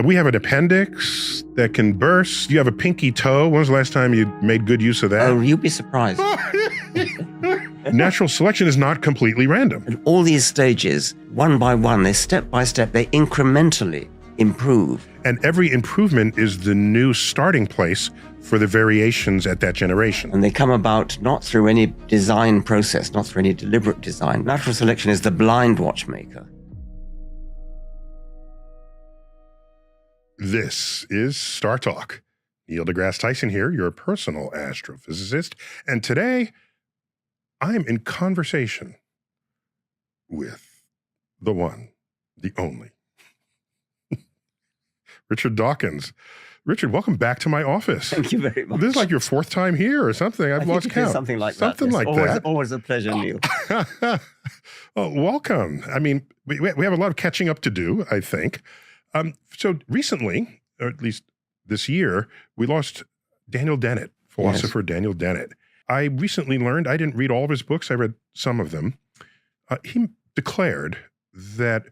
We have an appendix that can burst. You have a pinky toe. When was the last time you made good use of that? Oh, you'd be surprised. Natural selection is not completely random. And all these stages, one by one, they step by step, they incrementally improve. And every improvement is the new starting place for the variations at that generation. And they come about not through any design process, not through any deliberate design. Natural selection is the blind watchmaker. This is StarTalk. Neil deGrasse Tyson here, your personal astrophysicist. And today, I'm in conversation with the one, the only, Richard Dawkins. Richard, welcome back to my office. Thank you very much. This is like your fourth time here or something. I've lost count. Something like something that. Something like that. Always a pleasure, Neil. Oh, welcome. I mean, we have a lot of catching up to do, I think. So recently, or at least this year, we lost Daniel Dennett, philosopher Daniel Dennett. I recently learned, I didn't read all of his books, I read some of them. He declared that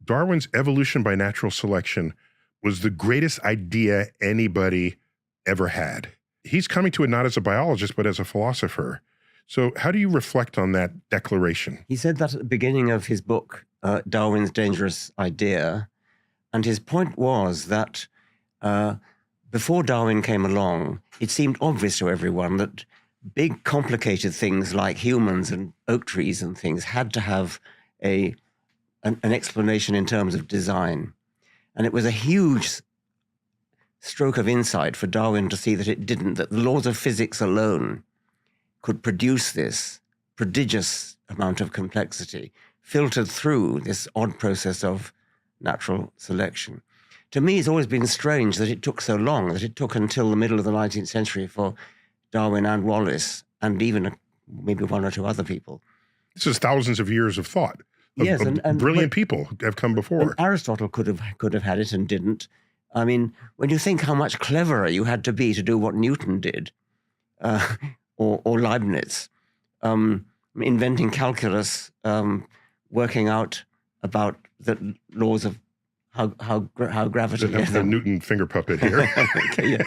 Darwin's evolution by natural selection was the greatest idea anybody ever had. He's coming to it not as a biologist, but as a philosopher. So how do you reflect on that declaration? He said that at the beginning of his book, Darwin's Dangerous Idea. And his point was that before Darwin came along, it seemed obvious to everyone that big, complicated things like humans and oak trees and things had to have an explanation in terms of design. And it was a huge stroke of insight for Darwin to see that it didn't, that the laws of physics alone could produce this prodigious amount of complexity filtered through this odd process of natural selection. To me, it's always been strange that it took so long, that it took until the middle of the 19th century for Darwin and Wallace, and even maybe one or two other people. This is thousands of years of thought. Yes, and brilliant people have come before. Aristotle could have had it and didn't. I mean, when you think how much cleverer you had to be to do what Newton did, or Leibniz, inventing calculus, working out about the laws of how gravity. The Newton finger puppet here. Okay,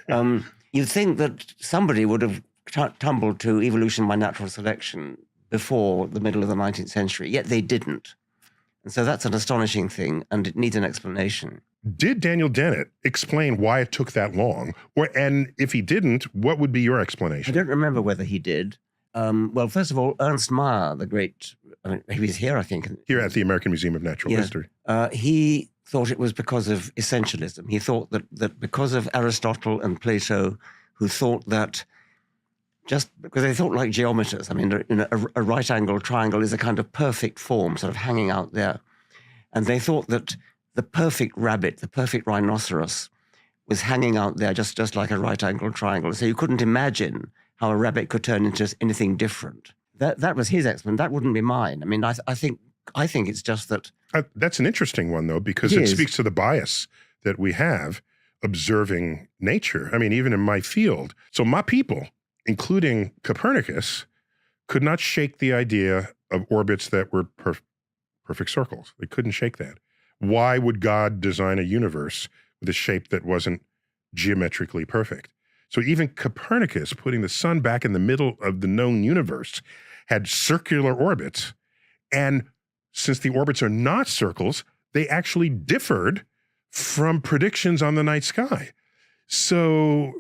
yeah. You'd think that somebody would have tumbled to evolution by natural selection before the middle of the 19th century, yet they didn't. And so that's an astonishing thing, and it needs an explanation. Did Daniel Dennett explain why it took that long? And if he didn't, what would be your explanation? I don't remember whether he did. Well, first of all, Ernst Mayr, the great, he was here, I think. Here at the American Museum of Natural History. He thought it was because of essentialism. He thought that because of Aristotle and Plato, who thought that just because they thought like geometers, I mean, a right-angled triangle is a kind of perfect form sort of hanging out there. And they thought that the perfect rabbit, the perfect rhinoceros was hanging out there just like a right-angled triangle. So you couldn't imagine how a rabbit could turn into anything different. That was his explanation. That wouldn't be mine. I mean, I think it's just that. That's an interesting one, though, because it speaks to the bias that we have observing nature. I mean, even in my field. So my people, including Copernicus, could not shake the idea of orbits that were perfect circles. They couldn't shake that. Why would God design a universe with a shape that wasn't geometrically perfect? So even Copernicus, putting the sun back in the middle of the known universe, had circular orbits. And since the orbits are not circles, they actually differed from predictions on the night sky. So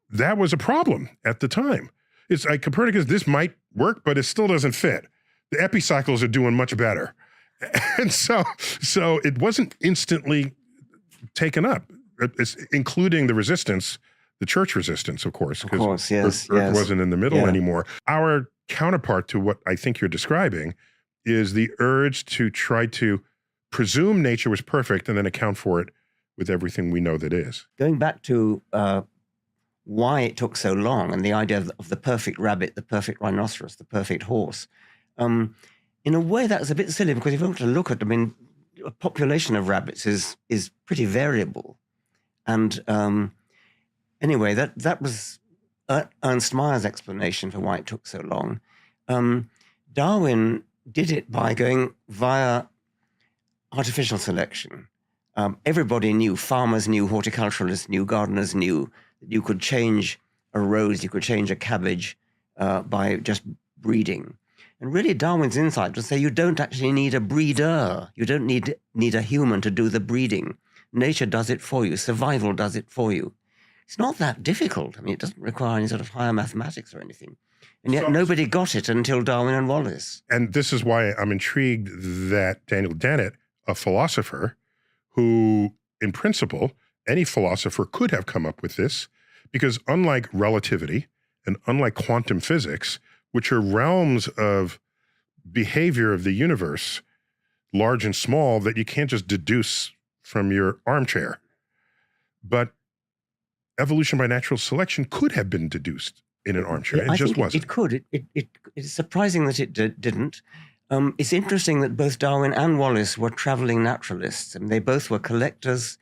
that was a problem at the time. It's like Copernicus, this might work, but it still doesn't fit. The epicycles are doing much better. And so it wasn't instantly taken up, including the resistance, the church resistance, of course. Of course, yes. Earth wasn't in the middle anymore. Our counterpart to what I think you're describing is the urge to try to presume nature was perfect and then account for it with everything we know that is. Going back to why it took so long and the idea of the perfect rabbit, the perfect rhinoceros, the perfect horse, in a way that was a bit silly because if you want to look at, I mean, a population of rabbits is pretty variable. And anyway, that was Ernst Mayr's explanation for why it took so long. Darwin did it by going via artificial selection. everybody knew, farmers knew, horticulturalists knew, gardeners knew, that you could change a rose, you could change a cabbage by just breeding. And really Darwin's insight was to say you don't actually need a breeder. You don't need a human to do the breeding. Nature does it for you. Survival does it for you. It's not that difficult. I mean, it doesn't require any sort of higher mathematics or anything. And yet nobody got it until Darwin and Wallace. And this is why I'm intrigued that Daniel Dennett, a philosopher who, in principle, any philosopher could have come up with this, because unlike relativity and unlike quantum physics, which are realms of behavior of the universe, large and small, that you can't just deduce from your armchair. But evolution by natural selection could have been deduced in an armchair. It just wasn't. It could. It's surprising that it didn't. It's interesting that both Darwin and Wallace were traveling naturalists, and they both were collectors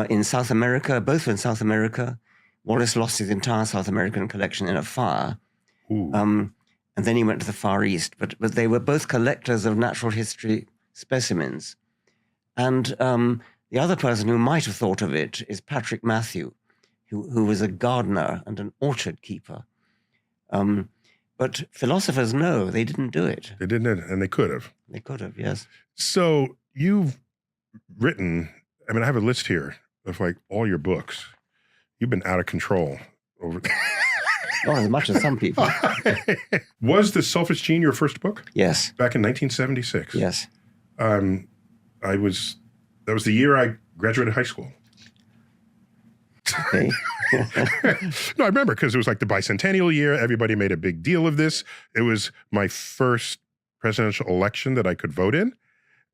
in South America, both in South America. Wallace lost his entire South American collection in a fire. And then he went to the Far East. But they were both collectors of natural history specimens. And the other person who might have thought of it is Patrick Matthew, who was a gardener and an orchard keeper. But philosophers know they didn't do it. They didn't, and they could have. They could have, yes. So you've written, I mean, I have a list here of like all your books. You've been out of control over. Not as much as some people. Was The Selfish Gene your first book? Yes. Back in 1976? Yes. That was the year I graduated high school. Okay. No, I remember because it was like the bicentennial year. Everybody made a big deal of this. It was my first presidential election that I could vote in.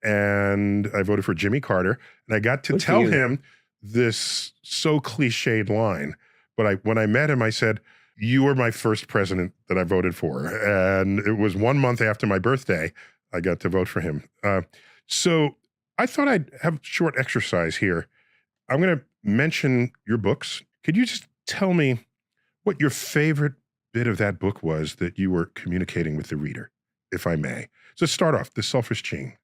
And I voted for Jimmy Carter. And I got to tell him this so cliched line. But when I met him, I said, "You were my first president that I voted for." And it was 1 month after my birthday, I got to vote for him. So I thought I'd have a short exercise here. I'm going to mention your books. Could you just tell me what your favorite bit of that book was that you were communicating with the reader, if I may? So start off, The Selfish Gene.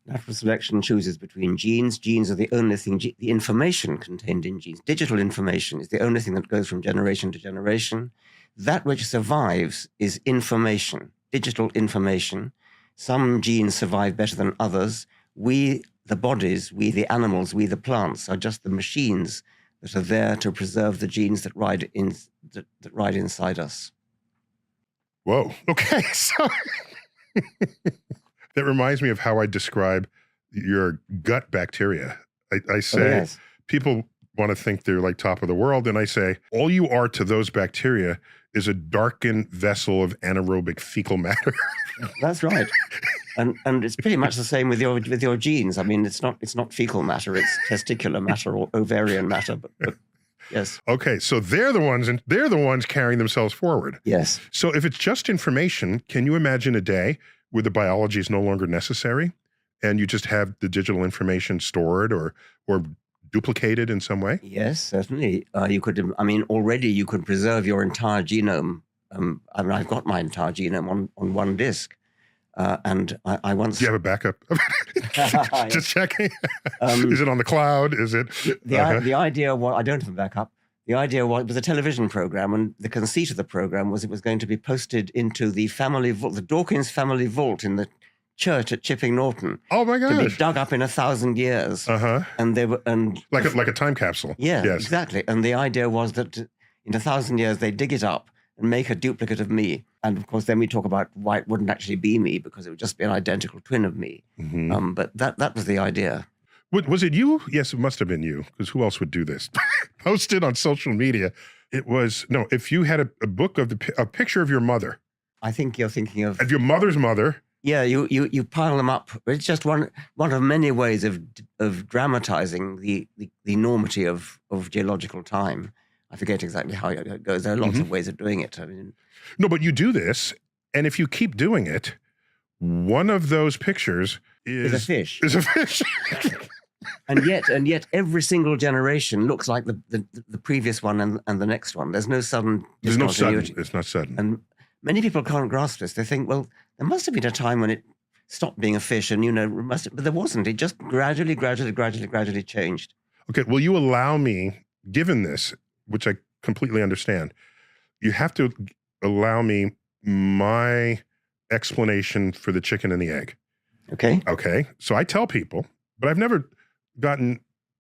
Natural selection chooses between genes. Genes are the only thing, the information contained in genes. Digital information is the only thing that goes from generation to generation. That which survives is information, digital information. Some genes survive better than others. We, the bodies, we, the animals, we, the plants, are just the machines that are there to preserve the genes that ride inside us. Whoa. Okay. So that reminds me of how I describe your gut bacteria. I say, people want to think they're like top of the world. And I say, all you are to those bacteria is a darkened vessel of anaerobic fecal matter. That's right. And it's pretty much the same with your genes. I mean, it's not fecal matter, it's testicular matter or ovarian matter, but yes. Okay, so they're the ones carrying themselves forward. Yes. So if it's just information, can you imagine a day where the biology is no longer necessary and you just have the digital information stored or duplicated in some way? Yes, certainly. Already you could preserve your entire genome. I've got my entire genome on one disk. And I once... Do you have a backup? Just checking. Is it on the cloud? Is it... The idea was... I don't have a backup. The idea was, it was a television program, and the conceit of the program was it was going to be posted into the the Dawkins family vault in the church at Chipping Norton. Oh my gosh! To be dug up in 1,000 years. And they were like a time capsule. Yeah, yes. Exactly. And the idea was that in 1,000 years they dig it up and make a duplicate of me. And of course, then we talk about why it wouldn't actually be me, because it would just be an identical twin of me. Mm-hmm. But that was the idea. Was it you? Yes, it must have been you, because who else would do this? Post it on social media. It was, no, if you had a book of a picture of your mother. I think you're thinking of your mother's mother. Yeah, you pile them up. It's just one of many ways of dramatizing the enormity of geological time. I forget exactly how it goes. There are lots of ways of doing it. I mean, no, but you do this, and if you keep doing it, one of those pictures is a fish. Is a fish. And yet, every single generation looks like the previous one and the next one. There's no sudden discontinuity. It's not sudden. And many people can't grasp this. They think, well, there must have been a time when it stopped being a fish and, but there wasn't. It just gradually changed. Okay, will you allow me, given this, which I completely understand, you have to allow me my explanation for the chicken and the egg. Okay. Okay, so I tell people, but I've never gotten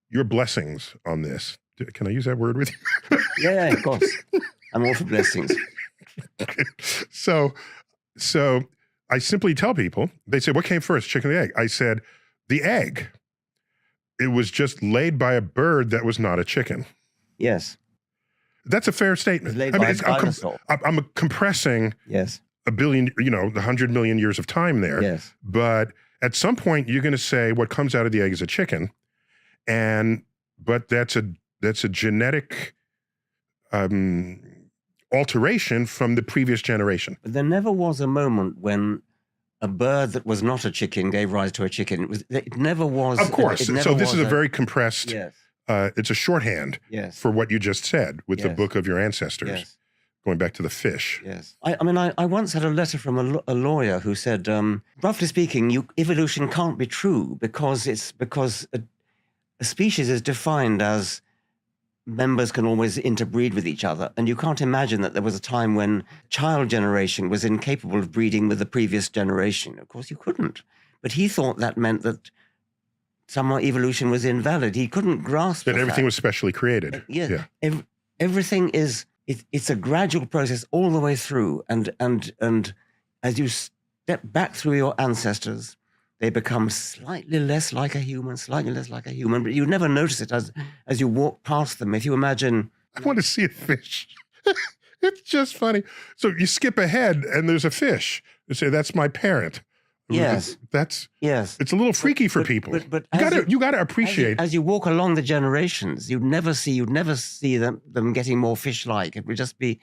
your blessings on this. Can I use that word with you? Yeah, of course. I'm all for blessings. Okay. So I simply tell people, they say, what came first, chicken or the egg? I said, the egg. It was just laid by a bird that was not a chicken. Yes. That's a fair statement. I'm compressing a billion, 100 million years of time there. Yes. But at some point, you're going to say what comes out of the egg is a chicken, but that's a genetic alteration from the previous generation. But there never was a moment when a bird that was not a chicken gave rise to a chicken. It never was. Of course. So this is a very compressed. Yes. It's a shorthand for what you just said with the book of your ancestors. Yes. Going back to the fish. Yes. I once had a letter from a lawyer who said, roughly speaking, evolution can't be true because a species is defined as members can always interbreed with each other. And you can't imagine that there was a time when child generation was incapable of breeding with the previous generation. Of course, you couldn't. But he thought that meant that somehow evolution was invalid. He couldn't grasp that everything was specially created. Yeah. Everything is, it's a gradual process all the way through. And as you step back through your ancestors, they become slightly less like a human, but you never notice it as you walk past them. If you imagine... I want to see a fish. It's just funny. So you skip ahead and there's a fish. You say, that's my parent. Yes. It's a little freaky for people. But you got to appreciate... As you walk along the generations, you'd never see them getting more fish-like. It would just be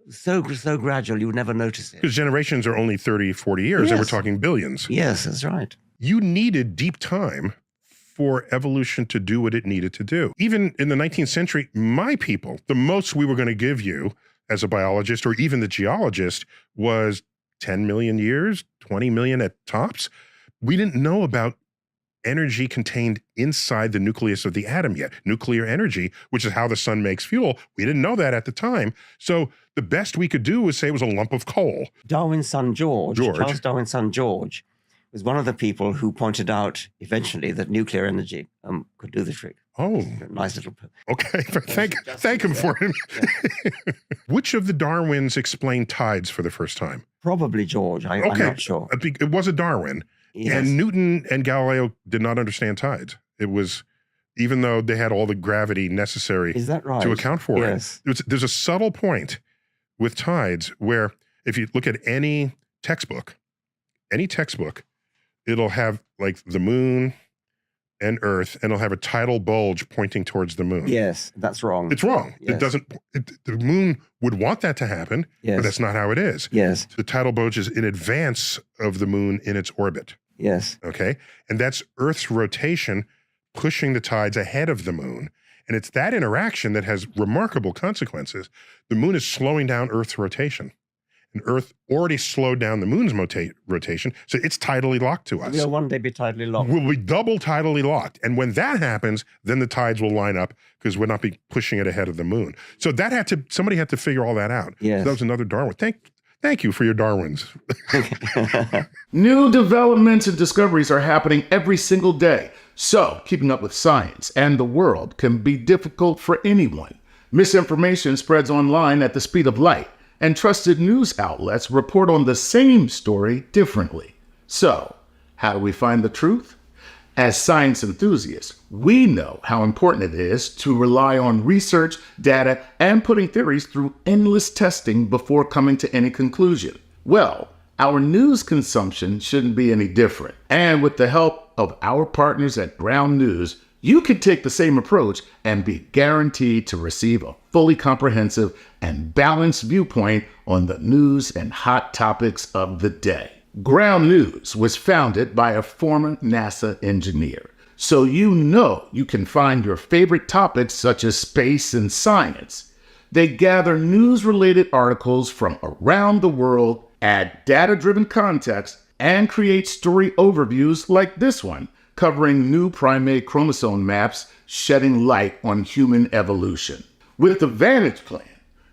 so gradual, you would never notice it. Because generations are only 30, 40 years, and we're talking billions. Yes, that's right. You needed deep time for evolution to do what it needed to do. Even in the 19th century, my people, the most we were going to give you as a biologist or even the geologist was 10 million years, 20 million at tops. We didn't know about energy contained inside the nucleus of the atom yet. Nuclear energy, which is how the sun makes fuel. We didn't know that at the time. So the best we could do was say it was a lump of coal. Darwin's son Charles Darwin's son George, was one of the people who pointed out eventually that nuclear energy could do the trick. Oh. Nice little... Okay, thank him for him. Which of the Darwins explained tides for the first time? Probably George, I'm not sure. It was a Darwin. Yes. And Newton and Galileo did not understand tides. It was, even though they had all the gravity necessary to account for it. There's a subtle point with tides where if you look at any textbook, it'll have like the moon and Earth, and it'll have a tidal bulge pointing towards the moon. Yes, that's wrong. It's wrong. Yes. It doesn't, the moon would want that to happen, but that's not how it is. Yes. The tidal bulge is in advance of the moon in its orbit. Yes. Okay? And that's Earth's rotation pushing the tides ahead of the moon. And it's that interaction that has remarkable consequences. The moon is slowing down Earth's rotation. And Earth already slowed down the moon's rotation, so it's tidally locked to us. We'll one day be tidally locked. We'll be double tidally locked. And when that happens, then the tides will line up because we'll not be pushing it ahead of the moon. So somebody had to figure all that out. Yes. So that was another Darwin. Thank you for your Darwins. New developments and discoveries are happening every single day. So keeping up with science and the world can be difficult for anyone. Misinformation spreads online at the speed of light, and trusted news outlets report on the same story differently. So, how do we find the truth? As science enthusiasts, we know how important it is to rely on research, data, and putting theories through endless testing before coming to any conclusion. Well, our news consumption shouldn't be any different. And with the help of our partners at Ground News, you can take the same approach and be guaranteed to receive a fully comprehensive and balanced viewpoint on the news and hot topics of the day. Ground News was founded by a former NASA engineer, so you know you can find your favorite topics such as space and science. They gather news-related articles from around the world, add data-driven context, and create story overviews like this one, covering new primate chromosome maps shedding light on human evolution. With the Vantage Plan,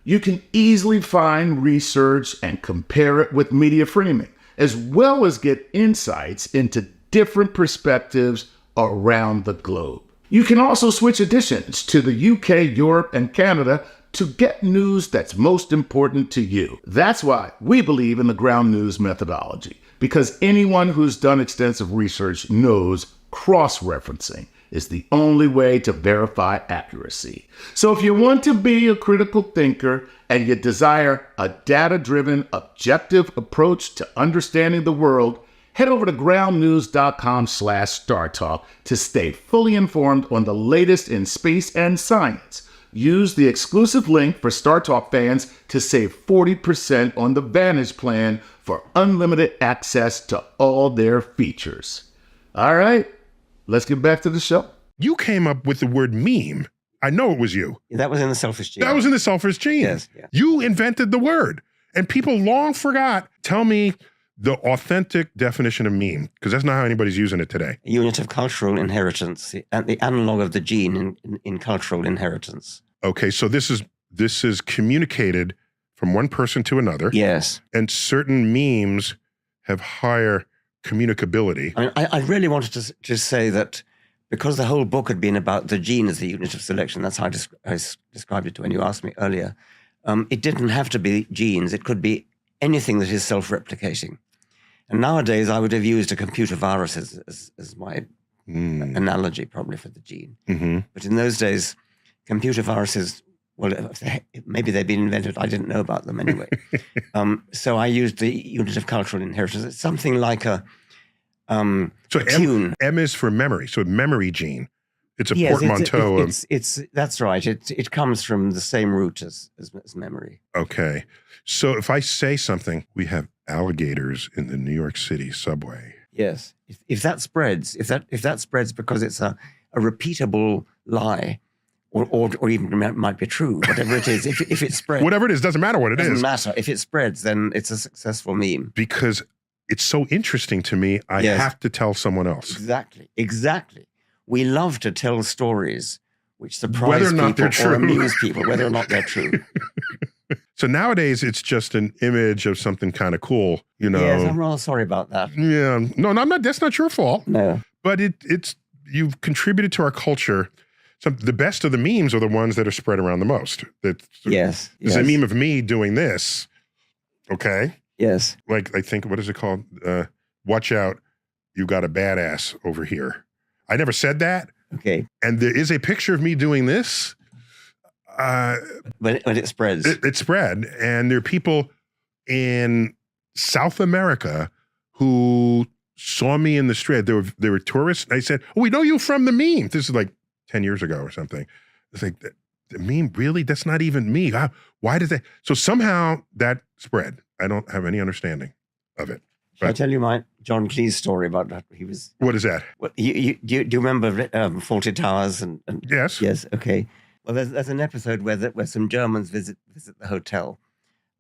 you can easily find research and compare it with media framing, as well as get insights into different perspectives around the globe. You can also switch editions to the UK, Europe, and Canada to get news that's most important to you. That's why we believe in the ground news methodology, because anyone who's done extensive research knows cross-referencing is the only way to verify accuracy. So if you want to be a critical thinker and you desire a data-driven, objective approach to understanding the world, head over to groundnews.com/StarTalk to stay fully informed on the latest in space and science. Use the exclusive link for StarTalk fans to save 40% on the Vantage Plan for unlimited access to all their features. All right, let's get back to the show. You came up with the word meme. I know it was you. That was in the Selfish Gene. That was in the Selfish Gene. Yes. Yeah. You invented the word. And people long forgot. Tell me the authentic definition of meme, because that's not how anybody's using it today. A unit of cultural inheritance, and the analog of the gene in cultural inheritance. Okay, so this is communicated from one person to another. Yes. And certain memes have higher communicability. I mean, I really wanted to just say that because the whole book had been about the gene as the unit of selection, that's how I described it to when you asked me earlier, it didn't have to be genes. It could be anything that is self-replicating. And nowadays, I would have used a computer virus as my analogy probably for the gene. Mm-hmm. But in those days, computer viruses, well, maybe they'd been invented. I didn't know about them anyway. So I used the unit of cultural inheritance. It's something like a tune. M is for memory, so memory gene. It's a portmanteau. That's right. It comes from the same root as memory. Okay. So if I say something, we have alligators in the New York City subway. Yes. If that spreads, if that spreads because it's a repeatable lie, or even might be true, whatever it is, if it spreads. Whatever it is, doesn't matter what it is. Doesn't matter. If it spreads, then it's a successful meme. Because it's so interesting to me, I have to tell someone else. Exactly. We love to tell stories which surprise people or amuse people, whether or not they're true. So nowadays, it's just an image of something kind of cool, you know. Yes, I'm rather sorry about that. Yeah. No, I'm not. That's not your fault. No. But you've contributed to our culture. The best of the memes are the ones that are spread around the most. Yes. There's a meme of me doing this. Okay. Yes. Like, I think, what is it called? Watch out, you got a badass over here. I never said that. Okay. And there is a picture of me doing this. When it spreads. It spread. And there are people in South America who saw me in the street. They were tourists. I said, oh, we know you from the meme. This is like 10 years ago or something. It's like, the meme, really? That's not even me. Why did that? So somehow that spread. I don't have any understanding of it. Shall I tell you my John Cleese story about that? What is that? Well, do you remember Fawlty Towers? And Yes. Yes. Okay. Well, there's an episode where some Germans visit the hotel,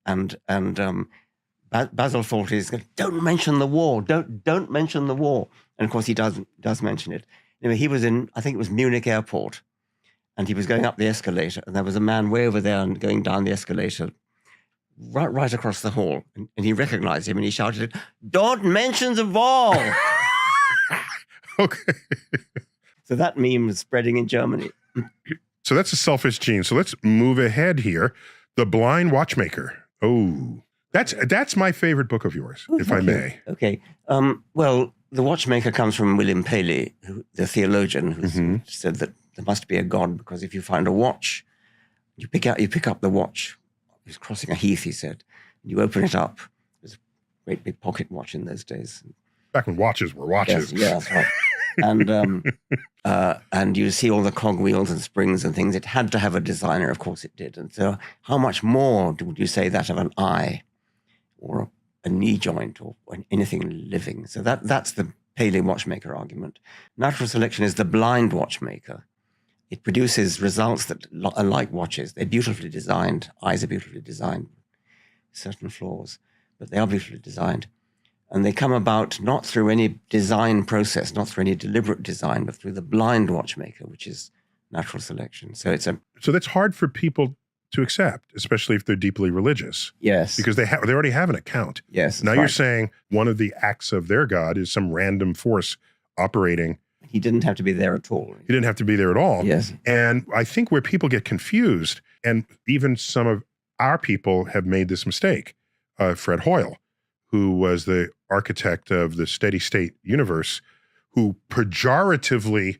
and Basil Fawlty is going, don't mention the war. Don't mention the war. And of course he does mention it. Anyway, he was in, I think it was Munich airport, and he was going up the escalator, and there was a man way over there and going down the escalator right across the hall. And he recognized him and he shouted, don't mention the war. Okay. So that meme was spreading in Germany. So that's a selfish gene. So let's move ahead here. The Blind Watchmaker. Oh, that's my favorite book of yours, if I may. Okay. Well, The Watchmaker comes from William Paley, the theologian, who said that there must be a God because if you find a watch, you pick up the watch. He was crossing a heath, he said. And you open it up. It was a great big pocket watch in those days. Back when watches were watches. Yes, that's right. And you see all the cogwheels and springs and things. It had to have a designer, of course it did. And so how much more would you say that of an eye or a knee joint or anything living? So that's the Paley watchmaker argument. Natural selection is the blind watchmaker. It produces results that are like watches. They're beautifully designed. Eyes are beautifully designed. Certain flaws, but they are beautifully designed. And they come about not through any design process, not through any deliberate design, but through the blind watchmaker, which is natural selection. So that's hard for people to accept, especially if they're deeply religious. Yes. Because they already have an account. Yes. Now you're saying one of the acts of their God is some random force operating. He didn't have to be there at all. He didn't have to be there at all. Yes. And I think where people get confused, and even some of our people have made this mistake, Fred Hoyle, who was the architect of the steady state universe, who pejoratively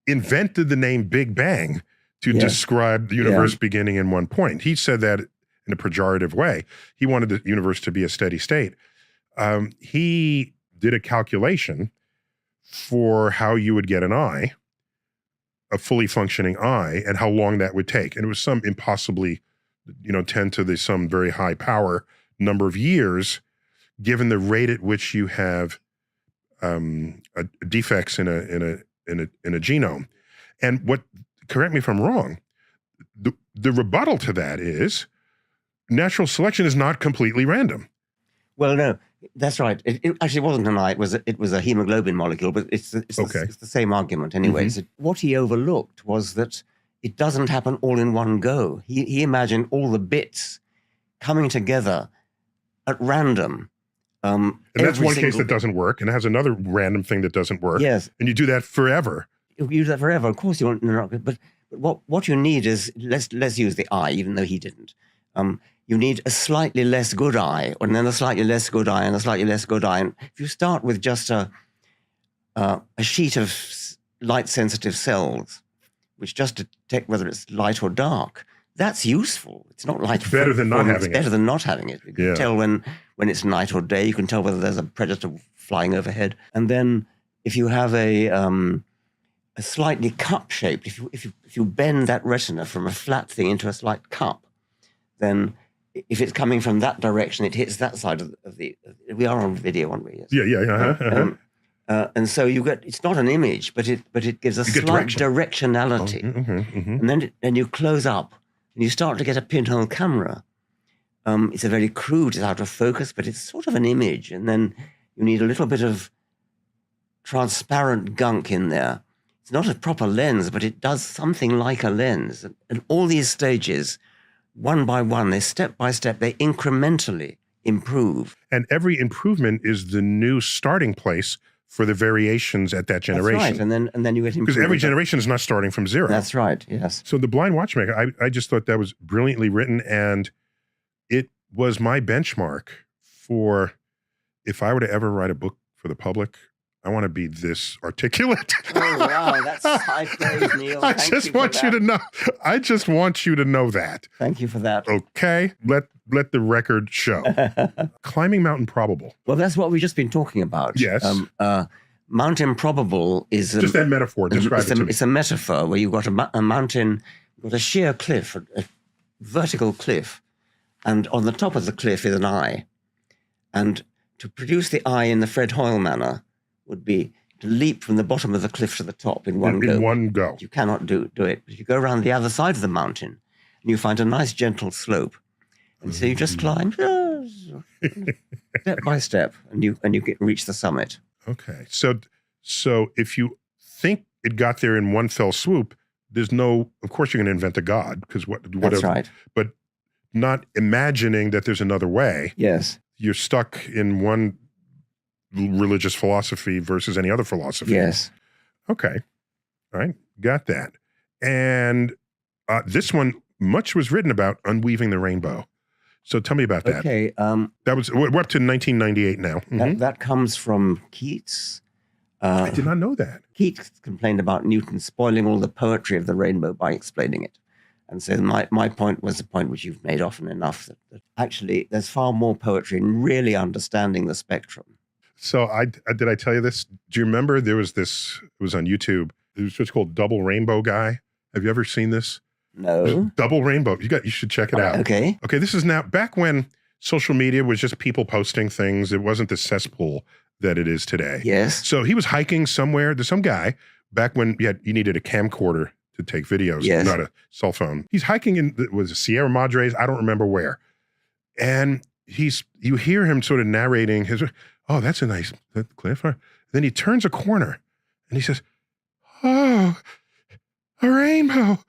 invented the name Big Bang to describe the universe beginning in one point. He said that in a pejorative way. He wanted the universe to be a steady state. He did a calculation for how you would get an eye, a fully functioning eye, and how long that would take. And it was some impossibly, 10 to the some very high power number of years, given the rate at which you have defects in a genome. And correct me if I'm wrong, the rebuttal to that is natural selection is not completely random. Well, no, that's right. It actually wasn't an eye. It was a hemoglobin molecule, but it's the same argument anyway. So what he overlooked was that it doesn't happen all in one go. He imagined all the bits coming together at random. And that's one case that doesn't work, and it has another random thing that doesn't work. Yes. And you do that forever. You do that forever. Of course you want, but what you need is, let's use the eye, even though he didn't. You need a slightly less good eye, and then a slightly less good eye, and a slightly less good eye. And if you start with just a sheet of light-sensitive cells, which just detect whether it's light or dark, that's useful. It's not like it's better than not having it. It's better than not having it. You can tell when it's night or day. You can tell whether there's a predator flying overhead. And then if you have a slightly cup-shaped, if you bend that retina from a flat thing into a slight cup, then if it's coming from that direction, it hits that side of the. We are on video, aren't we? Yes. And so you get, it's not an image, but it gives a slight directionality. And then you close up and you start to get a pinhole camera. It's a very crude, it's out of focus, but it's sort of an image. And then you need a little bit of transparent gunk in there. It's not a proper lens, but it does something like a lens. And all these stages, one by one, step by step, they incrementally improve. And every improvement is the new starting place for the variations at that generation. That's right, and then you get improvement. Because every generation is not starting from zero. That's right, yes. So The Blind Watchmaker, I just thought that was brilliantly written, and it was my benchmark for if I were to ever write a book for the public, I want to be this articulate. Oh, wow, that's high praise, Neil. I just want you to know that. Thank you for that. Okay, let the record show. Climbing Mount Improbable. Well, that's what we've just been talking about. Yes. Mount Improbable is... Just that metaphor, describe it to me. It's a metaphor where you've got a mountain, you've got a sheer cliff, a vertical cliff, and on the top of the cliff is an eye. And to produce the eye in the Fred Hoyle manner would be to leap from the bottom of the cliff to the top in one go. In one go. You cannot do it. But you go around the other side of the mountain and you find a nice gentle slope. And so you just climb step by step and you reach the summit. Okay. So if you think it got there in one fell swoop, there's no, of course you're going to invent a God, because That's right. But not imagining that there's another way. Yes. You're stuck in one religious philosophy versus any other philosophy. Yes. Okay. All right. Got that. And this one, much was written about unweaving the rainbow. So tell me about that. Okay. That was, we're up to 1998 now. That comes from Keats. I did not know that. Keats complained about Newton spoiling all the poetry of the rainbow by explaining it. And so my point was the point which you've made often enough, that actually there's far more poetry in really understanding the spectrum. So did I tell you this? Do you remember there was this, it was on YouTube, it was what's called Double Rainbow Guy. Have you ever seen this? No. Double Rainbow. You should check it out. Okay. Okay, this is now, back when social media was just people posting things. It wasn't the cesspool that it is today. Yes. So he was hiking somewhere. There's some guy, back when you needed a camcorder to take videos, yes, not a cell phone. He's hiking in, was it Sierra Madres? I don't remember where. And you hear him sort of narrating oh, that's a nice cliff. Then he turns a corner and he says, oh, a rainbow.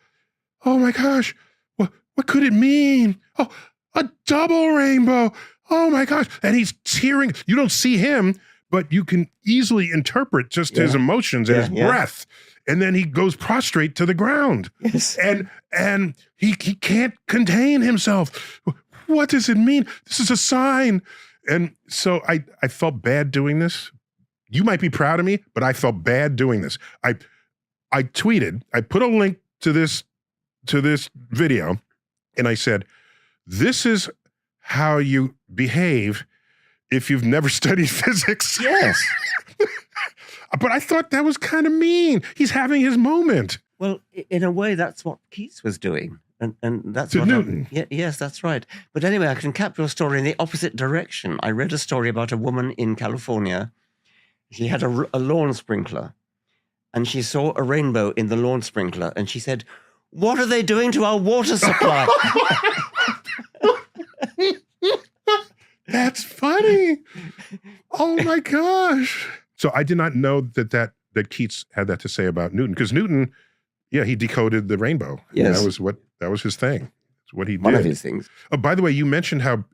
Oh my gosh. What could it mean? Oh, a double rainbow. Oh my gosh. And he's tearing. You don't see him, but you can easily interpret just his emotions and his breath. And then he goes prostrate to the ground. Yes. And he can't contain himself. What does it mean? This is a sign. And so I felt bad doing this. You might be proud of me, but I felt bad doing this. I tweeted, I put a link to this video, and I said, this is how you behave if you've never studied physics. Yes. But I thought that was kind of mean. He's having his moment. Well, in a way, that's what Keats was doing. And that's to Newton. Yes, that's right. But anyway, I can cap your story in the opposite direction. I read a story about a woman in California. She had a lawn sprinkler, and she saw a rainbow in the lawn sprinkler, and she said, "What are they doing to our water supply?" That's funny. Oh my gosh. So I did not know that Keats had that to say about Newton, because Newton, he decoded the rainbow. Yes. That was his thing. That's what he did. One of his things. Oh, by the way, you mentioned how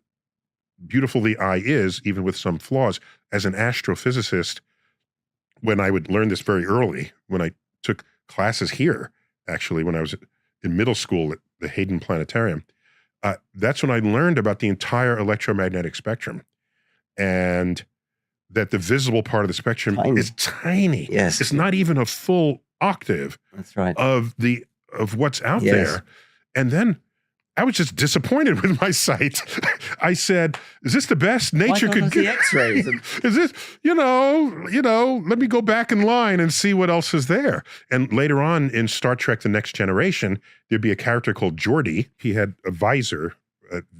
beautiful the eye is, even with some flaws. As an astrophysicist, when I would learn this very early, when I took classes here, actually, when I was in middle school at the Hayden Planetarium, that's when I learned about the entire electromagnetic spectrum, and that the visible part of the spectrum is tiny. Yes. It's not even a full octave. That's right. Of what's out there. And then I was just disappointed with my sight. I said, is this the best nature could get? X-rays. Is this, let me go back in line and see what else is there. And later on in Star Trek The Next Generation, there'd be a character called Geordi. He had a visor,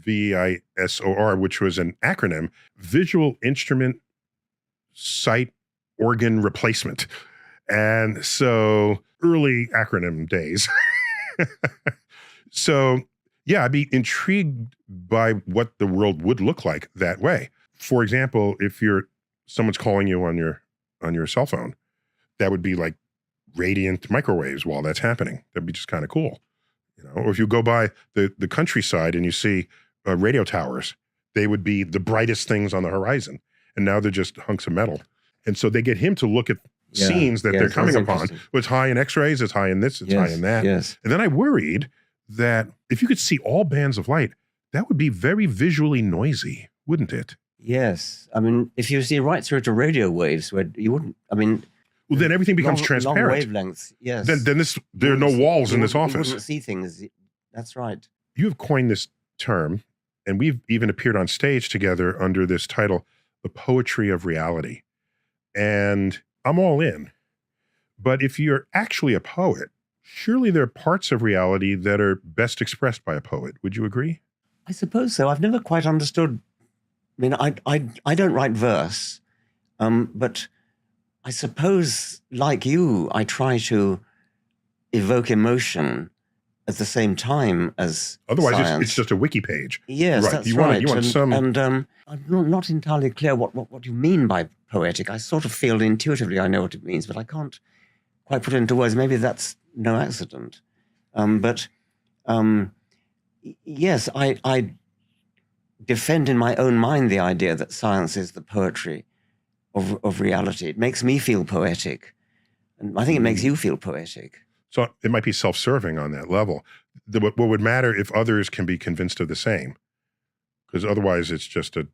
VISOR, which was an acronym, Visual Instrument Sight Organ Replacement. And so early acronym days. So I'd be intrigued by what the world would look like that way. For example, if someone's calling you on your cell phone, that would be like radiant microwaves while that's happening. That'd be just kind of cool. Or if you go by the countryside and you see radio towers, they would be the brightest things on the horizon. And now they're just hunks of metal. And so they get him to look at scenes that they're coming upon. It's high in X-rays, it's high in this, it's high in that. Yes. And then I worried that if you could see all bands of light, that would be very visually noisy, wouldn't it? Yes. I mean, if you see right through to radio waves, where you wouldn't, well, then everything becomes transparent. Long wavelengths, yes. Then there are no walls in this office. You wouldn't see things. That's right. You have coined this term, and we've even appeared on stage together under this title, The Poetry of Reality. And I'm all in. But if you're actually a poet, surely there are parts of reality that are best expressed by a poet. Would you agree? I suppose so. I've never quite understood. I don't write verse, but I suppose, like you, I try to evoke emotion at the same time as otherwise science. It's just a wiki page. Yes, right. That's you right. Want some... And I'm not entirely clear what you mean by poetic. I sort of feel intuitively I know what it means, but I can't quite put it into words. Maybe that's no accident. Yes, I defend in my own mind the idea that science is the poetry of reality. It makes me feel poetic. And I think it makes you feel poetic. So it might be self-serving on that level. What would matter if others can be convinced of the same? Because otherwise it's just a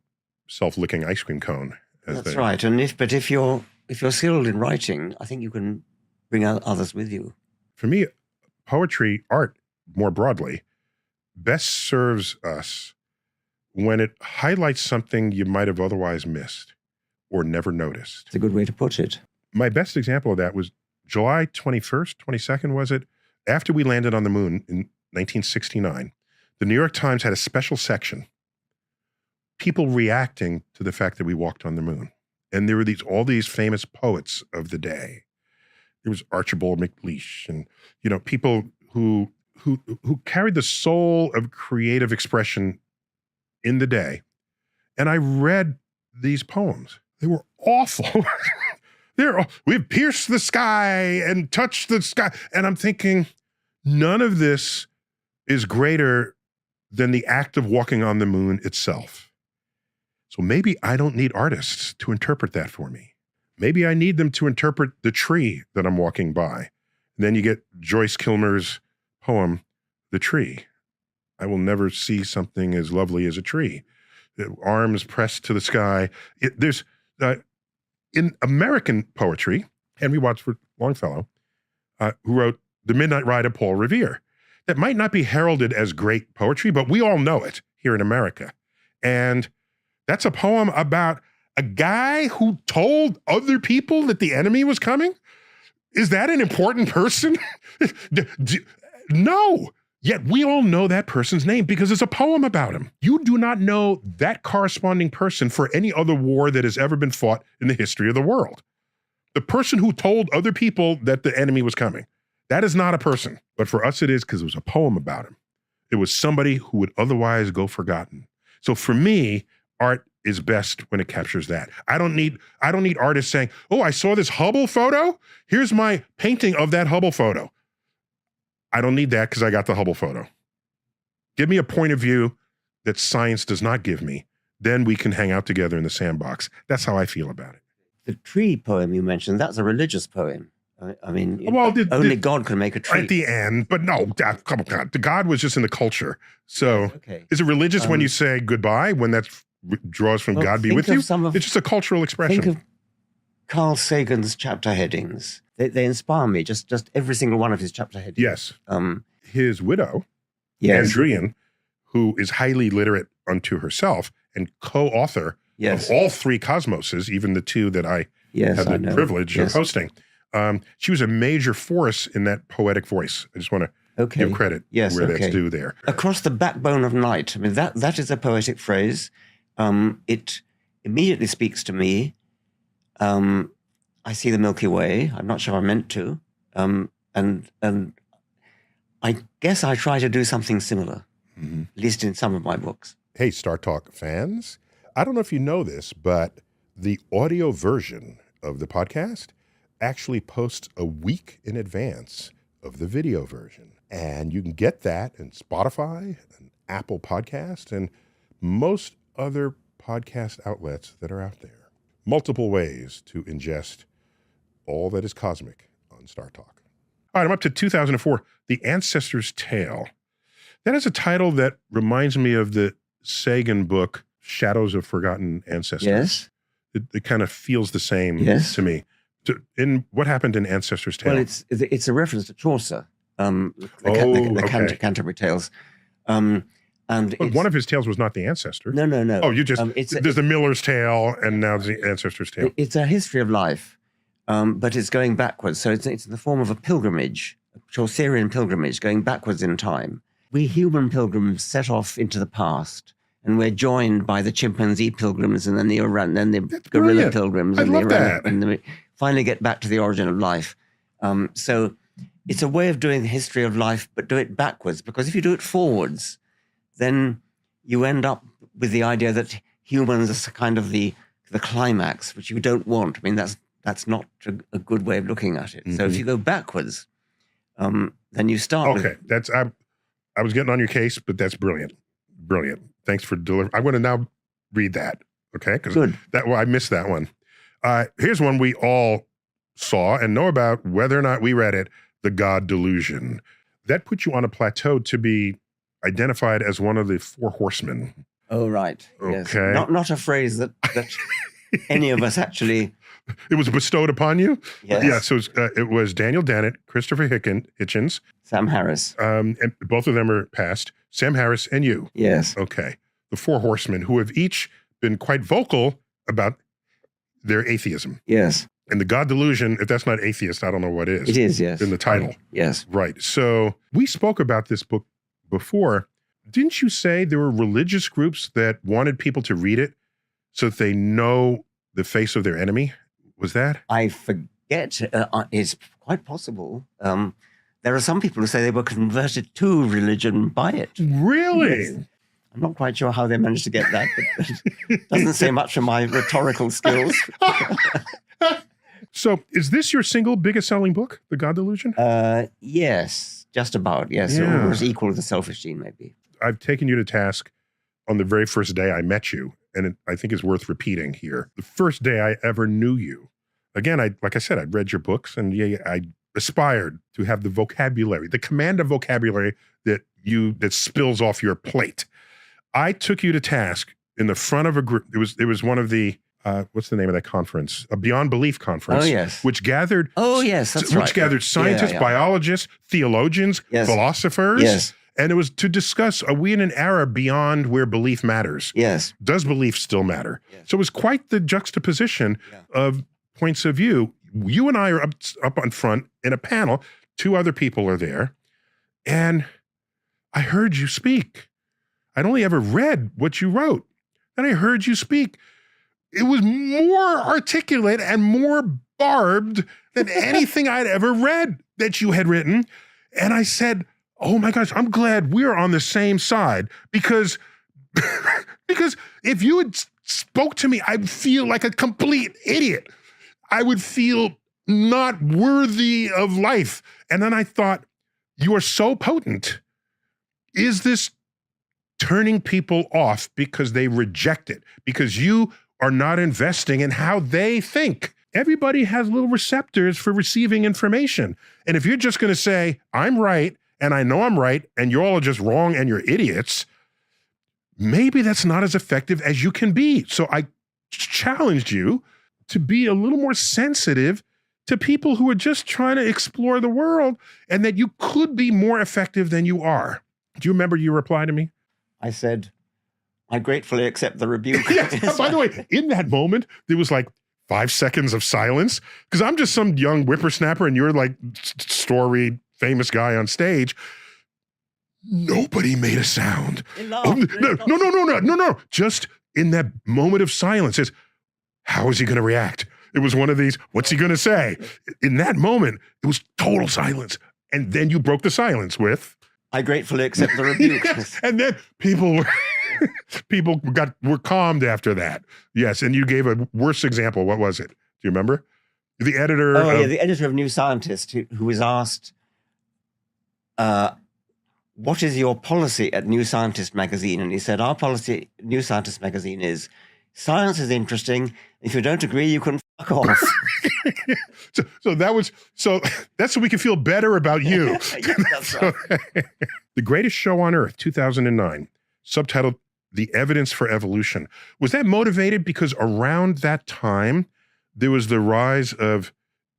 self-licking ice cream cone. That's right. And if you're skilled in writing, I think you can bring out others with you. For me, poetry, art, more broadly, best serves us when it highlights something you might have otherwise missed or never noticed. It's a good way to put it. My best example of that was July 21st, 22nd, was it? After we landed on the moon in 1969, the New York Times had a special section, people reacting to the fact that we walked on the moon. And there were all these famous poets of the day. There was Archibald MacLeish and, people who carried the soul of creative expression in the day And I read these poems. They were awful. We've pierced the sky and touched the sky. And I'm thinking, none of this is greater than the act of walking on the moon itself. So maybe I don't need artists to interpret that for me. Maybe I need them to interpret the tree that I'm walking by. And then you get Joyce Kilmer's poem, The Tree. I will never see something as lovely as a tree. Arms pressed to the sky. There's in American poetry, Henry Wadsworth Longfellow, who wrote The Midnight Ride of Paul Revere. That might not be heralded as great poetry, but we all know it here in America. And that's a poem about a guy who told other people that the enemy was coming? Is that an important person? No. Yet we all know that person's name because it's a poem about him. You do not know that corresponding person for any other war that has ever been fought in the history of the world. The person who told other people that the enemy was coming. That is not a person. But for us it is because it was a poem about him. It was somebody who would otherwise go forgotten. So for me, art is best when it captures that. I don't need artists saying, oh, I saw this Hubble photo. Here's my painting of that Hubble photo. I don't need that because I got the Hubble photo. Give me a point of view that science does not give me. Then we can hang out together in the sandbox. That's how I feel about it. The tree poem you mentioned, that's a religious poem. I mean, only God can make a tree. At the end, but no, come on. The God was just in the culture. So is it religious when you say goodbye, when that draws from God be with you? It's just a cultural expression. Think of Carl Sagan's chapter headings. They inspire me, just every single one of his chapter headings. Yes. His widow, Andrian, who is highly literate unto herself and co-author of all three cosmoses, even the two that I had the privilege of hosting. She was a major force in that poetic voice. I just want to give credit where that's due there. Across the backbone of night. I mean, that is a poetic phrase. It immediately speaks to me. I see the Milky Way. I'm not sure I meant to. And I guess I try to do something similar, at least in some of my books. Hey, StarTalk fans. I don't know if you know this, but the audio version of the podcast actually posts a week in advance of the video version. And you can get that in Spotify and Apple Podcast and most other podcast outlets that are out there. Multiple ways to ingest all that is cosmic on StarTalk. All right, I'm up to 2004, The Ancestor's Tale. That is a title that reminds me of the Sagan book, Shadows of Forgotten Ancestors. Yes. It kind of feels the same to me. In what happened in Ancestor's Tale? Well, it's a reference to Chaucer, the Canterbury Tales. And one of his tales was not the ancestor. No. Oh, there's the Miller's Tale and now the Ancestor's Tale. It's a history of life, but it's going backwards. So it's in the form of a pilgrimage, a Chaucerian pilgrimage, going backwards in time. We human pilgrims set off into the past, and we're joined by the chimpanzee pilgrims and then the gorilla pilgrims. And then we finally get back to the origin of life. So it's a way of doing the history of life, but do it backwards, because if you do it forwards, then you end up with the idea that humans are kind of the climax, which you don't want. I mean, that's not a good way of looking at it. Mm-hmm. So if you go backwards, then you start with... I was getting on your case, but that's brilliant. Brilliant. Thanks for delivering. I want to now read that, okay? Because I missed that one. Here's one we all saw and know about, whether or not we read it, The God Delusion. That puts you on a plateau to be identified as one of the four horsemen. Oh, right. Okay. Yes. Not a phrase that any of us actually... It was bestowed upon you? Yes. Yeah, so it was Daniel Dennett, Christopher Hitchens. Sam Harris. And both of them are passed. Sam Harris and you. Yes. Okay. The four horsemen who have each been quite vocal about their atheism. Yes. And the God Delusion, if that's not atheist, I don't know what is. It is, yes. In the title. Yes. Right. So we spoke about this book before. Didn't you say there were religious groups that wanted people to read it so that they know the face of their enemy? Was that? I forget. It's quite possible. There are some people who say they were converted to religion by it. Really? Yes. I'm not quite sure how they managed to get that, but it doesn't say much for my rhetorical skills. So is this your single biggest selling book, The God Delusion? Yes, just about, yes. Yeah. It was equal to The Selfish Gene, maybe. I've taken you to task on the very first day I met you, and I think it's worth repeating here. The first day I ever knew you. Again, like I said, I'd read your books, and I aspired to have the vocabulary, the command of vocabulary that spills off your plate. I took you to task in the front of a group. It was one of the what's the name of that conference? A Beyond Belief conference. Oh, yes. Which gathered. Oh, yes, that's right. Which gathered scientists, biologists, theologians, philosophers. Yes. And it was to discuss, are we in an era beyond where belief matters? Yes. Does belief still matter? Yes. So it was quite the juxtaposition of points of view. You and I are up on front in a panel. 2 other people are there. And I heard you speak. I'd only ever read what you wrote. And I heard you speak. It was more articulate and more barbed than anything I'd ever read that you had written. And I said, oh my gosh, I'm glad we're on the same side because if you had spoke to me, I'd feel like a complete idiot. I would feel not worthy of life. And then I thought, you are so potent. Is this turning people off because they reject it? Because you are not investing in how they think. Everybody has little receptors for receiving information. And if you're just going to say, I'm right, and I know I'm right, and you all are just wrong and you're idiots, maybe that's not as effective as you can be. So I challenged you to be a little more sensitive to people who are just trying to explore the world and that you could be more effective than you are. Do you remember your reply to me? I said, I gratefully accept the rebuke. Yes. By the way, in that moment, there was like 5 seconds of silence because I'm just some young whippersnapper and you're like storied, famous guy on stage. Nobody made a sound. No. Just in that moment of silence, is how is he going to react? It was one of these, what's he going to say? In that moment, it was total silence. And then you broke the silence with, I gratefully accept the rebuke. Yes. And then people were calmed after that. Yes. And you gave a worse example. What was it? Do you remember? The editor. The editor of New Scientist who was asked, what is your policy at New Scientist magazine? And he said, our policy at New Scientist magazine is science is interesting. If you don't agree, you can fuck off. That's so we can feel better about you. Yes, that's right. The Greatest Show on Earth, 2009, subtitled The Evidence for Evolution. Was that motivated because around that time, there was the rise of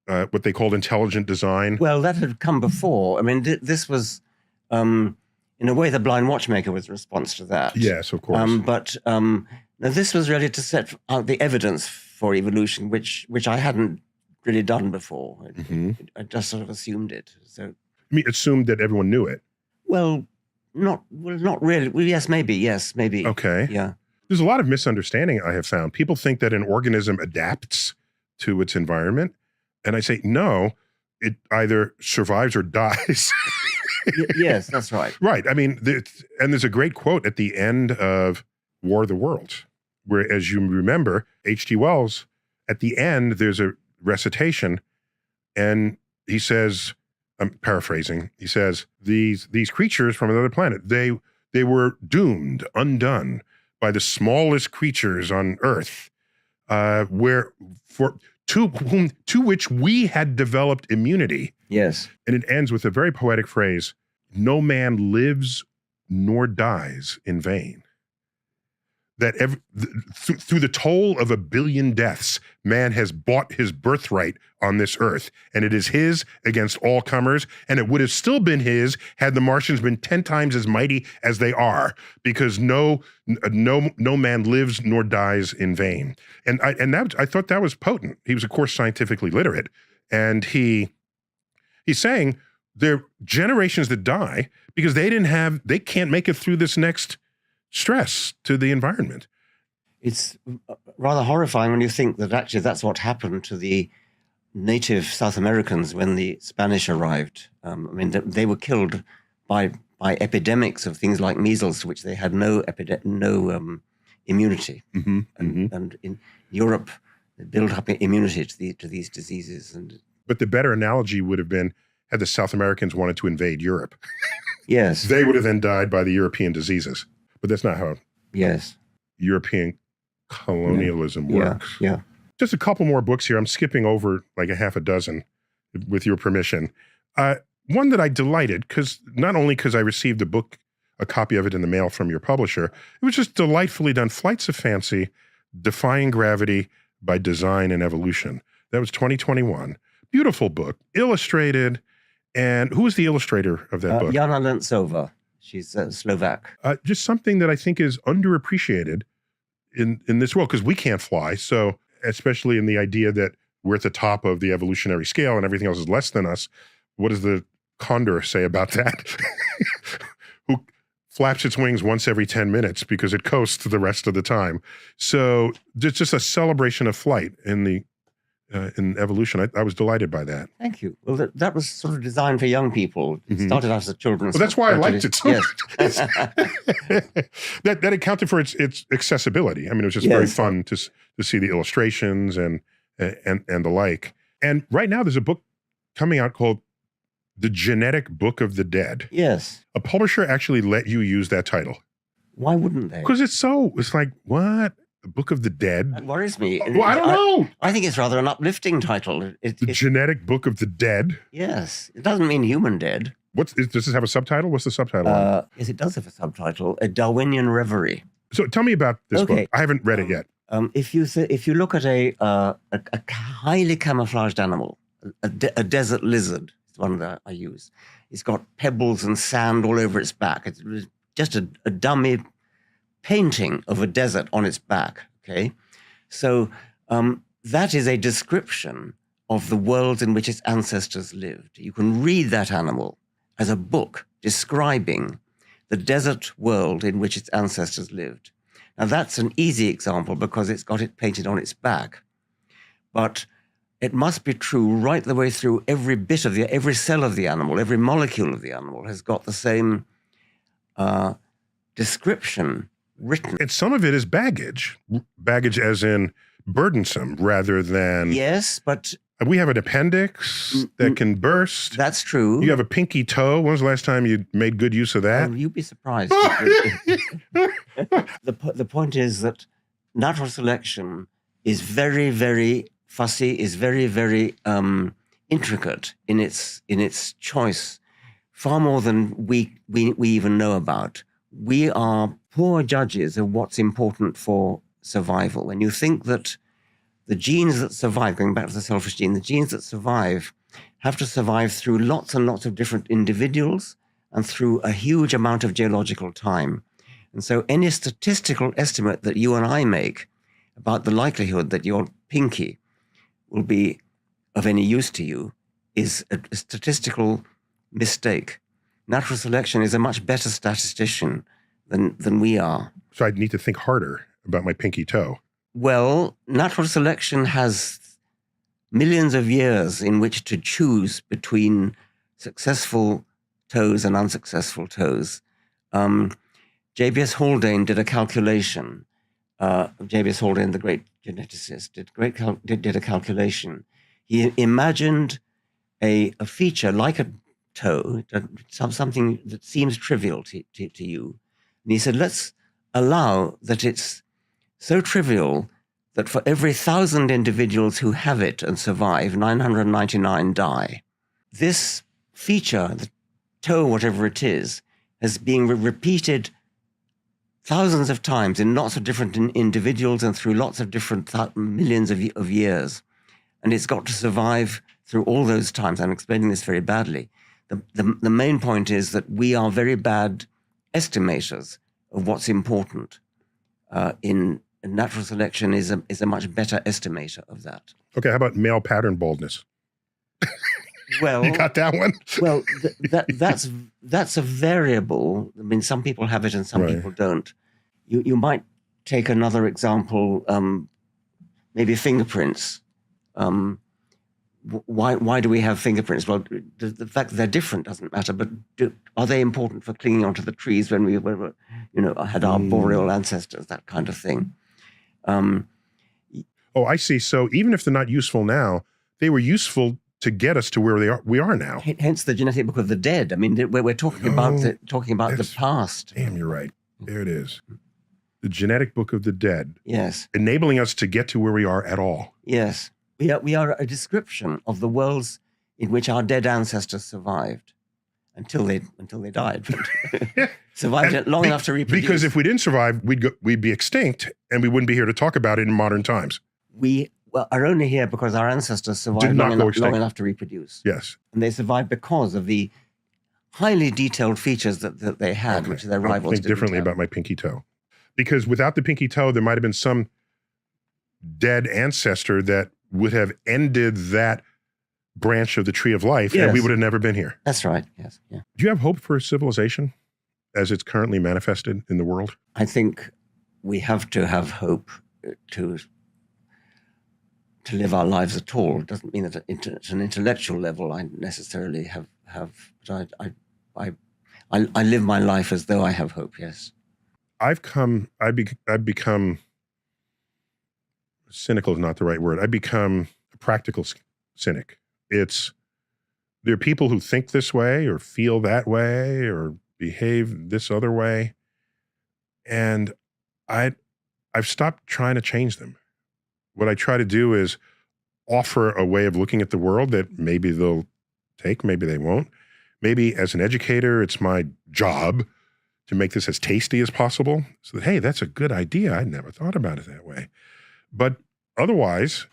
what they called intelligent design? Well, that had come before. I mean, this was, in a way, The Blind Watchmaker was a response to that. Yes, of course. But this was really to set out the evidence for evolution, which I hadn't really done before. I just sort of assumed it. So, I mean, assumed that everyone knew it. Well, not really. Well, yes, maybe. Okay. Yeah. There's a lot of misunderstanding I have found. People think that an organism adapts to its environment. And I say, no, it either survives or dies. Yes, that's right. Right. I mean, there's a great quote at the end of War of the Worlds, where, as you remember, H.G. Wells, at the end, there's a recitation, and he says, I'm paraphrasing, he says, these creatures from another planet, they were doomed, undone by the smallest creatures on Earth, to which we had developed immunity. Yes. And it ends with a very poetic phrase, no man lives nor dies in vain. That through the toll of 1 billion deaths, man has bought his birthright on this earth, and it is his against all comers, and it would have still been his had the Martians been 10 times as mighty as they are, because no man lives nor dies in vain. And I thought that was potent. He was, of course, scientifically literate, and he's saying there are generations that die because they can't make it through this next stress to the environment. It's rather horrifying when you think that actually that's what happened to the native South Americans when the Spanish arrived. I mean, they were killed by by epidemics of things like measles, to which they had no immunity. And in Europe, they built up immunity to these diseases. But the better analogy would have been had the South Americans wanted to invade Europe. Yes. They would have then died by the European diseases. But that's not how European colonialism works. Yeah. Just a couple more books here. I'm skipping over like a half a dozen, with your permission. One that I delighted, not only because I received a copy of it in the mail from your publisher, it was just delightfully done. Flights of Fancy, Defying Gravity by Design and Evolution. That was 2021. Beautiful book, illustrated. And who was the illustrator of that book? Jana Lentsova. She's Slovak. Just something that I think is underappreciated in this world, because we can't fly. So especially in the idea that we're at the top of the evolutionary scale and everything else is less than us. What does the condor say about that? Who flaps its wings once every 10 minutes because it coasts the rest of the time. So it's just a celebration of flight in evolution. I was delighted by that. Thank you. Well, that was sort of designed for young people. It started out as a children's book. Well, that's why I liked it so yes. much. that accounted for its accessibility. I mean, it was just very fun to see the illustrations and the like. And right now there's a book coming out called The Genetic Book of the Dead. Yes. A publisher actually let you use that title. Why wouldn't they? Because it's like, what? The Book of the Dead? That worries me. Well, I don't know. I think it's rather an uplifting title. The Genetic Book of the Dead? Yes. It doesn't mean human dead. Does this have a subtitle? What's the subtitle? Yes, it does have a subtitle, A Darwinian Reverie. So tell me about this book. I haven't read it yet. If you look at a highly camouflaged animal, a desert lizard, it's one that I use. It's got pebbles and sand all over its back. It's just a dummy painting of a desert on its back, okay? So that is a description of the world in which its ancestors lived. You can read that animal as a book describing the desert world in which its ancestors lived. Now, that's an easy example because it's got it painted on its back. But it must be true right the way through every cell of the animal, every molecule of the animal has got the same description written. And some of it is baggage as in burdensome rather than... Yes, but... We have an appendix that can burst. That's true. You have a pinky toe. When was the last time you made good use of that? Oh, you'd be surprised. The point is that natural selection is very, very fussy, is very, very intricate in its choice, far more than we even know about. We are poor judges of what's important for survival. When you think that the genes that survive, going back to the selfish gene, the genes that survive have to survive through lots and lots of different individuals and through a huge amount of geological time. And so any statistical estimate that you and I make about the likelihood that your pinky will be of any use to you is a statistical mistake. Natural selection is a much better statistician than we are. So I'd need to think harder about my pinky toe. Well, natural selection has millions of years in which to choose between successful toes and unsuccessful toes. J.B.S. Haldane did a calculation. J.B.S. Haldane, the great geneticist, did a calculation. He imagined a feature like a toe, something that seems trivial to you. And he said, let's allow that it's so trivial that for every 1,000 individuals who have it and survive, 999 die. This feature, the toe, whatever it is being repeated thousands of times in lots of different individuals and through lots of different millions of years. And it's got to survive through all those times. I'm explaining this very badly. The main point is that we are very bad estimators of what's important. In natural selection is a much better estimator of that. Okay, how about male pattern baldness? Well, you got that one? Well, that's a variable. I mean, some people have it and some people don't. You might take another example, maybe fingerprints. why do we have fingerprints? Well, the fact that they're different doesn't matter, but are they important for clinging onto the trees when we had our boreal ancestors, that kind of thing? Oh, I see. So even if they're not useful now, they were useful to get us to where we are now. Hence the genetic book of the dead. I mean, we're talking about the past. Damn, you're right. There it is. The genetic book of the dead. Yes. Enabling us to get to where we are at all. Yes. We are a description of the worlds in which our dead ancestors survived until they died. Survived long enough to reproduce. Because if we didn't survive, we'd be extinct, and we wouldn't be here to talk about it in modern times. We are only here because our ancestors survived long enough to reproduce. Yes. And they survived because of the highly detailed features that they had, which their rivals didn't think differently have. about my pinky toe. Because without the pinky toe, there might have been some dead ancestor that would have ended that branch of the tree of life, and we would have never been here. That's right, yes. Yeah. Do you have hope for civilization as it's currently manifested in the world? I think we have to have hope to live our lives at all. It doesn't mean that at an intellectual level I necessarily have but I live my life as though I have hope, yes. I've become, cynical is not the right word. I've become a practical cynic. There are people who think this way or feel that way or behave this other way. And I've stopped trying to change them. What I try to do is offer a way of looking at the world that maybe they'll take, maybe they won't. Maybe as an educator, it's my job to make this as tasty as possible so that, hey, that's a good idea. I never thought about it that way. But otherwise,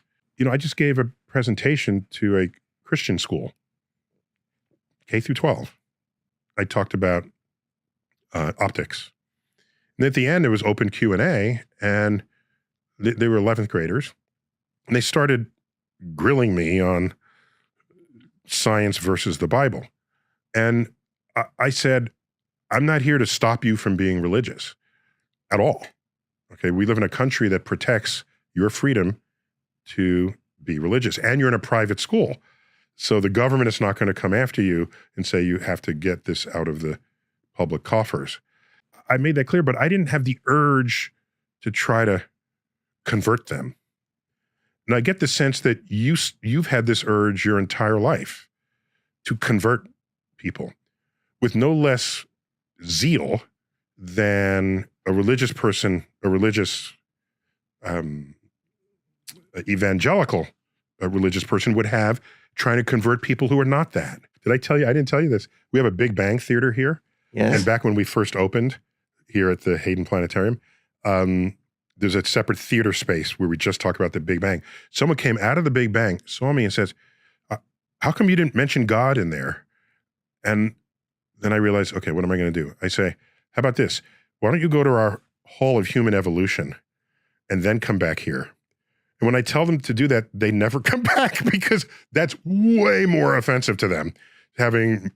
I just gave a presentation to a Christian school, K through 12. I talked about optics. And at the end, there was open Q&A, and they were 11th graders, and they started grilling me on science versus the Bible. And I said, I'm not here to stop you from being religious at all. Okay, we live in a country that protects your freedom to be religious, and you're in a private school. So the government is not going to come after you and say you have to get this out of the public coffers. I made that clear, but I didn't have the urge to try to convert them. And I get the sense that you've had this urge your entire life to convert people with no less zeal than a religious person, a religious evangelical religious person would have trying to convert people who are not that. Did I tell you? I didn't tell you this. We have a Big Bang Theater here. Yes. And back when we first opened here at the Hayden Planetarium, there's a separate theater space where we just talk about the Big Bang. Someone came out of the Big Bang, saw me and says, how come you didn't mention God in there? And then I realized, okay, what am I going to do? I say, how about this? Why don't you go to our Hall of Human Evolution and then come back here? And when I tell them to do that, they never come back because that's way more offensive to them, having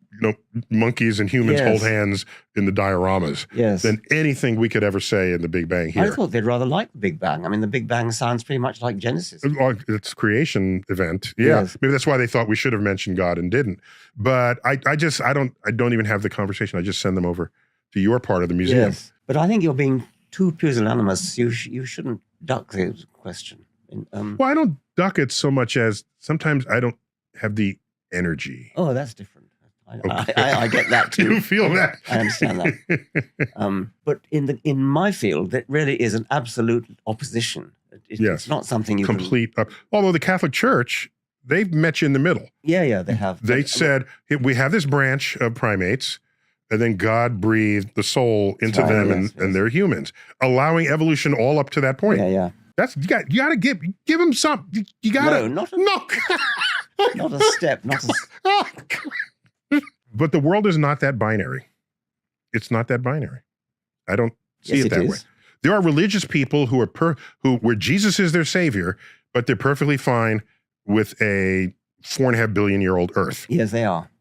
monkeys and humans hold hands in the dioramas than anything we could ever say in the Big Bang here. I thought they'd rather like the Big Bang. I mean, the Big Bang sounds pretty much like Genesis. It's a creation event. Yeah. Yes. Maybe that's why they thought we should have mentioned God and didn't. But I don't even have the conversation. I just send them over to your part of the museum. Yes. But I think you're being too pusillanimous. You shouldn't duck the question. Well, I don't duck it so much as sometimes I don't have the energy. Oh, that's different. I get that too. You feel that? I understand that. But in my field, that really is an absolute opposition. It's not something you complete. Although the Catholic Church, they've met you in the middle. Yeah, they have. They said, we have this branch of primates, and then God breathed the soul into them, and they're humans, allowing evolution all up to that point. Yeah. That's you got to give them something. You got to not a step. But the world is not that binary. It's not that binary. I don't see it that way. There are religious people who where Jesus is their savior, but they're perfectly fine with a 4.5 billion year old Earth. Yes, they are.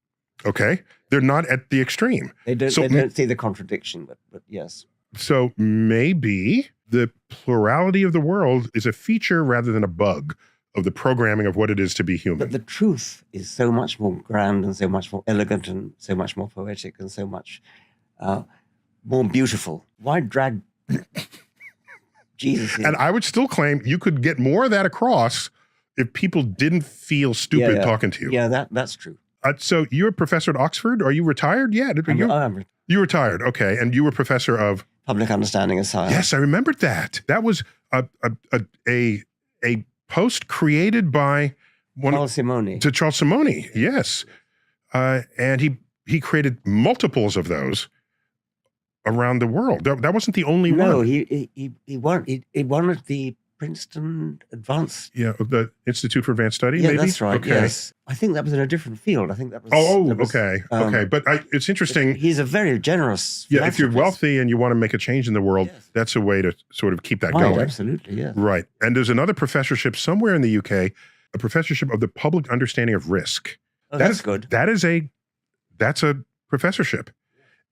Okay, they're not at the extreme. They don't see the contradiction, but yes. So maybe the plurality of the world is a feature rather than a bug of the programming of what it is to be human. But the truth is so much more grand and so much more elegant and so much more poetic and so much more beautiful. Why drag Jesus in? And I would still claim you could get more of that across if people didn't feel stupid talking to you. Yeah, that's true. So you're a professor at Oxford? Are you retired? Yeah. You retired, okay. And you were professor of? Public Understanding of Science. Yes, I remembered that. That was a post created by Charles Simone. To Charles Simone, yes. And he created multiples of those around the world. That wasn't the only one. No, he won at the Princeton Advanced. Yeah, the Institute for Advanced Study, yeah, maybe? That's right, okay. Yes. I think that was in a different field. I think that was... Okay. But it's interesting. He's a very generous Yeah, if you're wealthy and you want to make a change in the world, that's a way to sort of keep that going. Absolutely, yeah. Right. And there's another professorship somewhere in the UK, a professorship of the public understanding of risk. Oh, that's good. That's a professorship.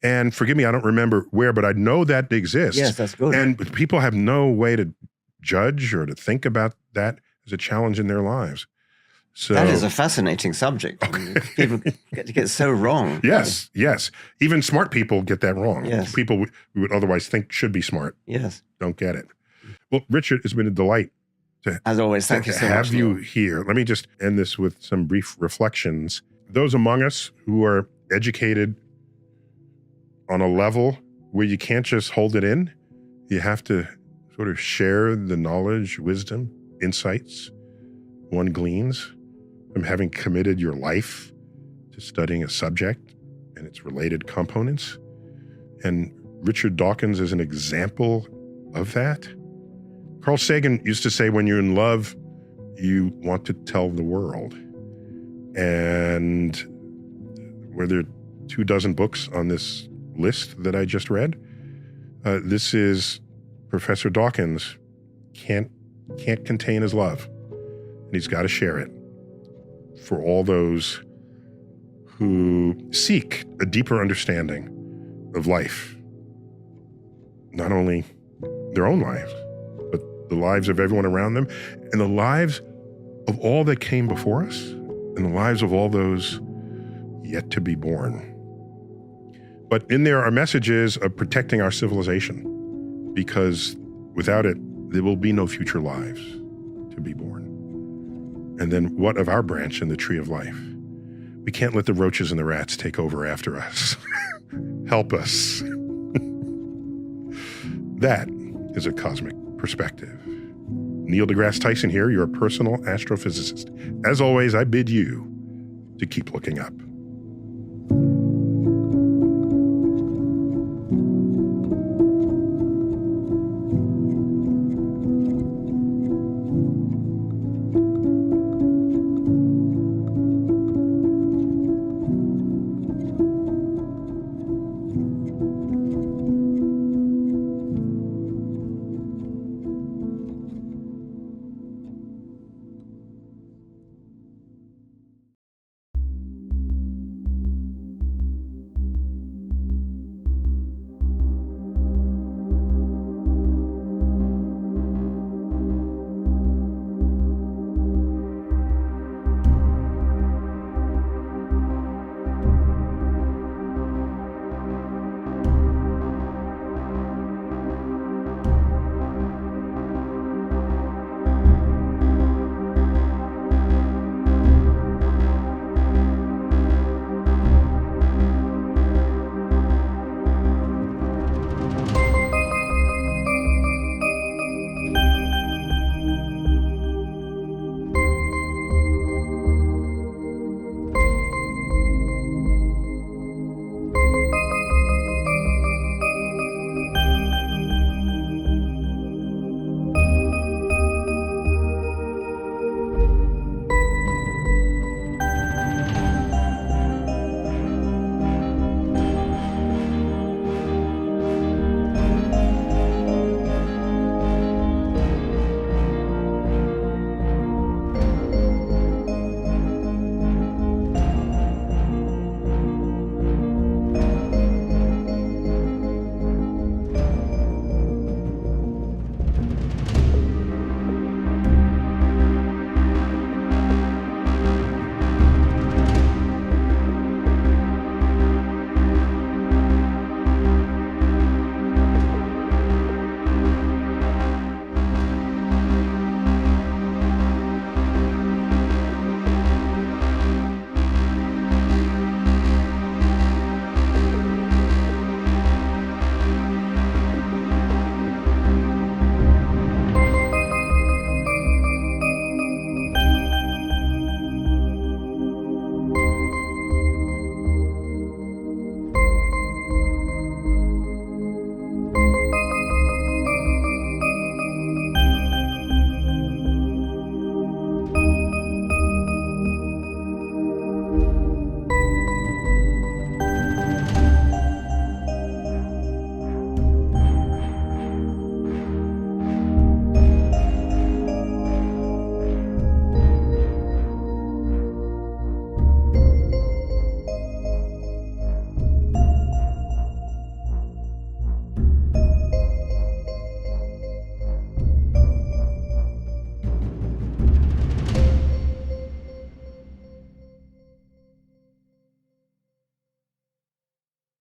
And forgive me, I don't remember where, but I know that exists. Yes, that's good. And people have no way to judge or to think about that as a challenge in their lives. So that is a fascinating subject. Okay. People get so wrong. Yes. Even smart people get that wrong. Yes. People we would otherwise think should be smart. Yes. Don't get it. Well, Richard, it's been a delight to as always. Thank you so much. Have you here. Let me just end this with some brief reflections. Those among us who are educated on a level where you can't just hold it in, you have to sort of share the knowledge, wisdom, insights one gleans from having committed your life to studying a subject and its related components. And Richard Dawkins is an example of that. Carl Sagan used to say, when you're in love, you want to tell the world. And were there 24 books on this list that I just read? This is Professor Dawkins can't contain his love, and he's got to share it for all those who seek a deeper understanding of life, not only their own lives, but the lives of everyone around them, and the lives of all that came before us, and the lives of all those yet to be born. But in there are messages of protecting our civilization, because without it, there will be no future lives to be born. And then what of our branch in the tree of life? We can't let the roaches and the rats take over after us. Help us. That is a cosmic perspective. Neil deGrasse Tyson here, your personal astrophysicist. As always, I bid you to keep looking up.